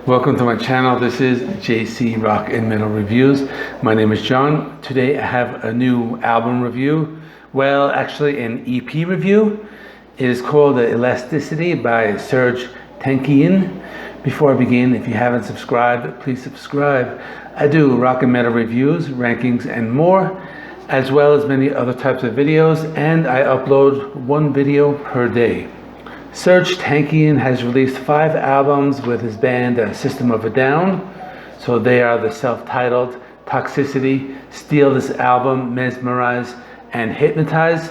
Welcome to my channel. This is JC Rock and Metal Reviews. My name is John. Today I have a new album review. Well, actually an EP review. It is called Elasticity by Serj Tankian. Before I begin, if you haven't subscribed, please subscribe. I do rock and metal reviews, rankings, and more, as well as many other types of videos, and I upload one video per day. Serj Tankian has released 5 albums with his band System of a Down. So they are the self-titled Toxicity, Steal This Album, Mesmerize and Hypnotize.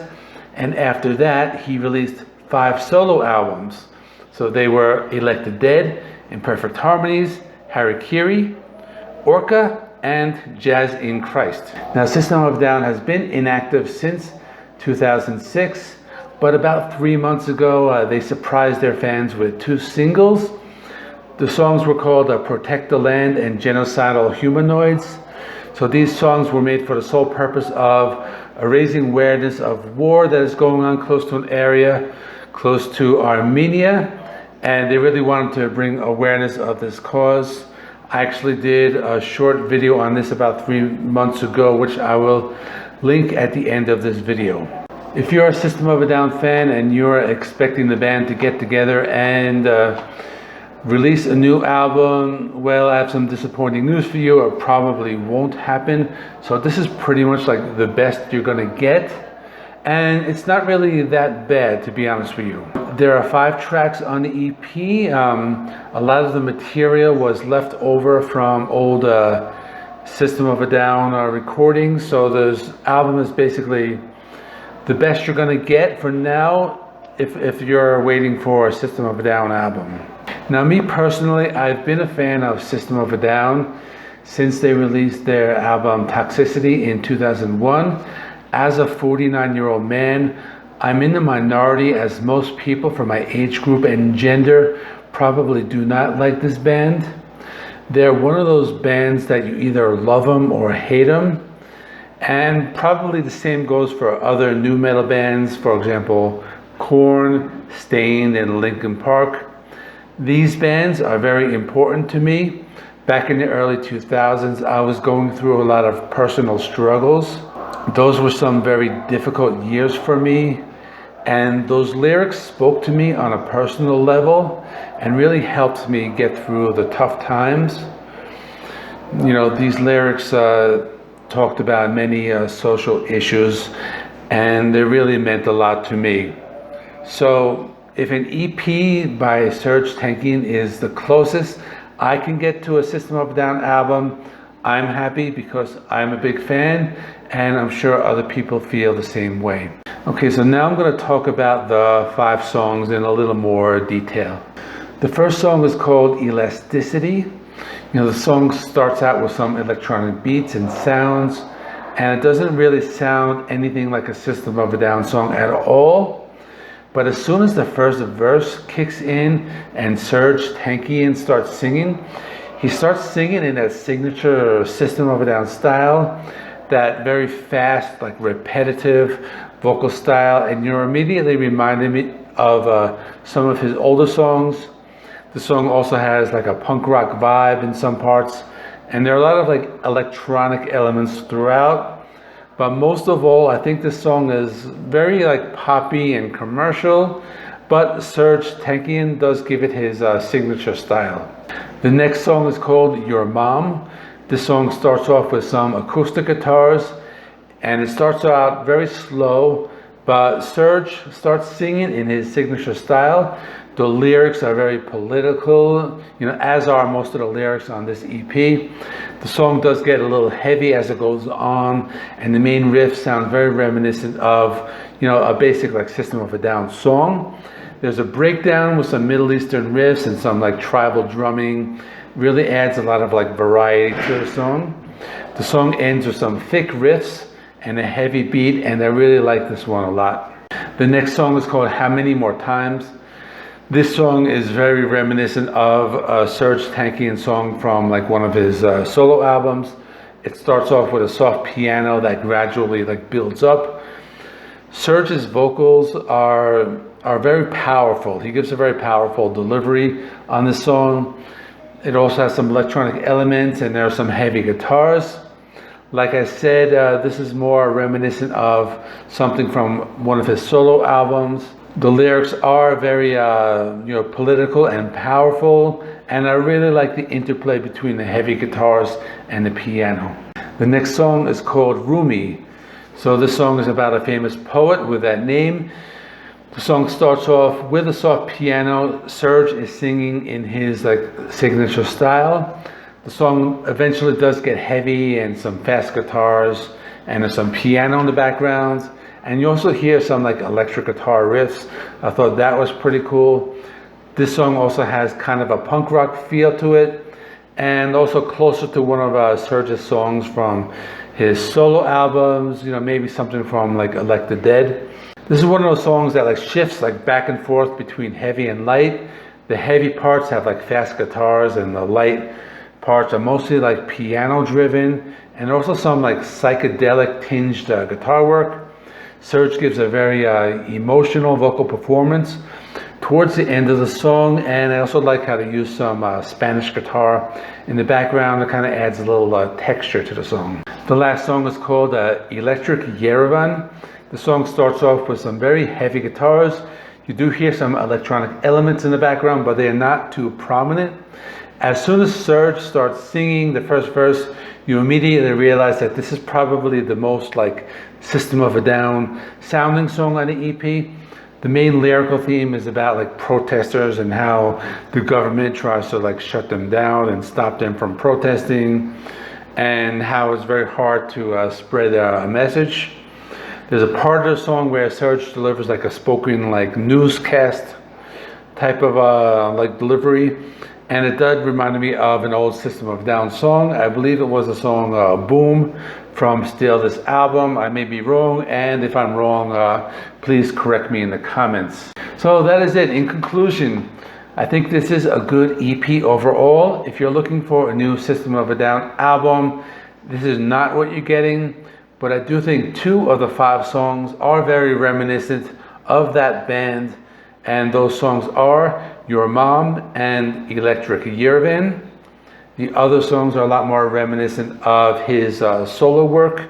And after that, he released 5 solo albums. So they were Elected Dead, Imperfect Harmonies, Harakiri, Orka, and Jazz in Christ. Now, System of a Down has been inactive since 2006. But about 3 months ago, they surprised their fans with 2 singles. The songs were called Protect the Land and Genocidal Humanoids. So these songs were made for the sole purpose of raising awareness of war that is going on close to an area close to Armenia. And they really wanted to bring awareness of this cause. I actually did a short video on this about 3 months ago, which I will link at the end of this video. If you're a System of a Down fan and you're expecting the band to get together and release a new album, well, I have some disappointing news for you. It probably won't happen. So this is pretty much like the best you're gonna get. And it's not really that bad, to be honest with you. There are 5 tracks on the EP. A lot of the material was left over from old System of a Down recordings. So this album is basically the best you're gonna get for now if you're waiting for a System of a Down album. Now, me personally, I've been a fan of System of a Down since they released their album Toxicity in 2001. As a 49-year-old man, I'm in the minority, as most people from my age group and gender probably do not like this band. They're one of those bands that you either love them or hate them. And probably the same goes for other new metal bands, for example, Korn, Stained, and Linkin Park. These bands are very important to me. Back in the early 2000s, I was going through a lot of personal struggles. Those were some very difficult years for me, and those lyrics spoke to me on a personal level and really helped me get through the tough times. You know, these lyrics talked about many social issues, and they really meant a lot to me. So if an EP by Serj Tankian is the closest I can get to a System of a Down album, I'm happy because I'm a big fan, and I'm sure other people feel the same way. Okay, so now I'm going to talk about the 5 songs in a little more detail. The first song is called Elasticity. You know, the song starts out with some electronic beats and sounds, and it doesn't really sound anything like a System of a Down song at all. But as soon as the first verse kicks in and Serj Tankian starts singing, he starts singing in that signature System of a Down style, that very fast, like repetitive vocal style, and you're immediately reminding me of some of his older songs. The song also has like a punk rock vibe in some parts, and there are a lot of like electronic elements throughout. But most of all, I think this song is very like poppy and commercial, but Serj Tankian does give it his signature style. The next song is called Your Mom. This song starts off with some acoustic guitars, and it starts out very slow, but Serj starts singing in his signature style. The lyrics are very political, you know, as are most of the lyrics on this EP. The song does get a little heavy as it goes on, and the main riff sounds very reminiscent of, you know, a basic like System of a Down song. There's a breakdown with some Middle Eastern riffs and some like tribal drumming. Really adds a lot of like variety to the song. The song ends with some thick riffs and a heavy beat, and I really like this one a lot. The next song is called How Many More Times. This song is very reminiscent of a Serj Tankian song from like one of his solo albums. It starts off with a soft piano that gradually like builds up. Serj's vocals are very powerful. He gives a very powerful delivery on this song. It also has some electronic elements, and there are some heavy guitars. Like I said, this is more reminiscent of something from one of his solo albums. The lyrics are very political and powerful, and I really like the interplay between the heavy guitars and the piano. The next song is called Roomie. So this song is about a famous poet with that name. The song starts off with a soft piano. Serge is singing in his signature style. The song eventually does get heavy and some fast guitars, and there's some piano in the background. And you also hear some electric guitar riffs. I thought that was pretty cool. This song also has kind of a punk rock feel to it, and also closer to one of Serge's songs from his solo albums, maybe something from Elect the Dead. This is one of those songs that shifts back and forth between heavy and light. The heavy parts have fast guitars, and the light parts are mostly piano driven, and also some psychedelic tinged guitar work. Serge gives a very emotional vocal performance towards the end of the song, and I also like how to use some Spanish guitar in the background. It kind of adds a little texture to the song. The last song is called Electric Yerevan. The song starts off with some very heavy guitars. You do hear some electronic elements in the background, but they are not too prominent. As soon as Serge starts singing the first verse, you immediately realize that this is probably the most System of a Down sounding song on the EP. The main lyrical theme is about protesters and how the government tries to shut them down and stop them from protesting, and how it's very hard to spread a message. There's a part of the song where Serge delivers a spoken newscast type of delivery, and it did remind me of an old System of a Down song. I believe it was the song Boom from Steal This Album. I may be wrong, and if I'm wrong, please correct me in the comments. So that is it. In conclusion, I think this is a good EP overall. If you're looking for a new System of a Down album, this is not what you're getting, but I do think 2 of the 5 songs are very reminiscent of that band, and those songs are Your Mom and Electric Yerevan. The other songs are a lot more reminiscent of his solo work.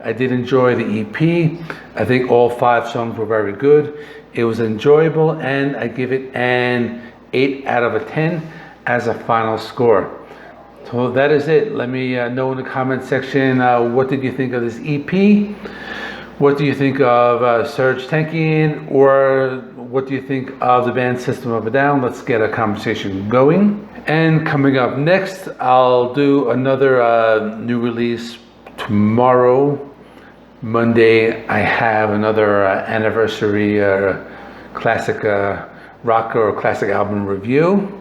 I did enjoy the EP. I think all 5 songs were very good. It was enjoyable, and I give it an 8 out of 10 as a final score. So that is it. Let me know in the comment section, what did you think of this EP? What do you think of Serj Tankian, or what do you think of the band System of a Down? Let's get a conversation going. And coming up next, I'll do another new release tomorrow. Monday, I have another anniversary classic rock or classic album review.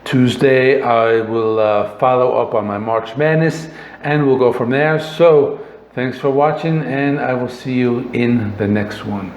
Tuesday, I will follow up on my March Madness, and we'll go from there. So thanks for watching, and I will see you in the next one.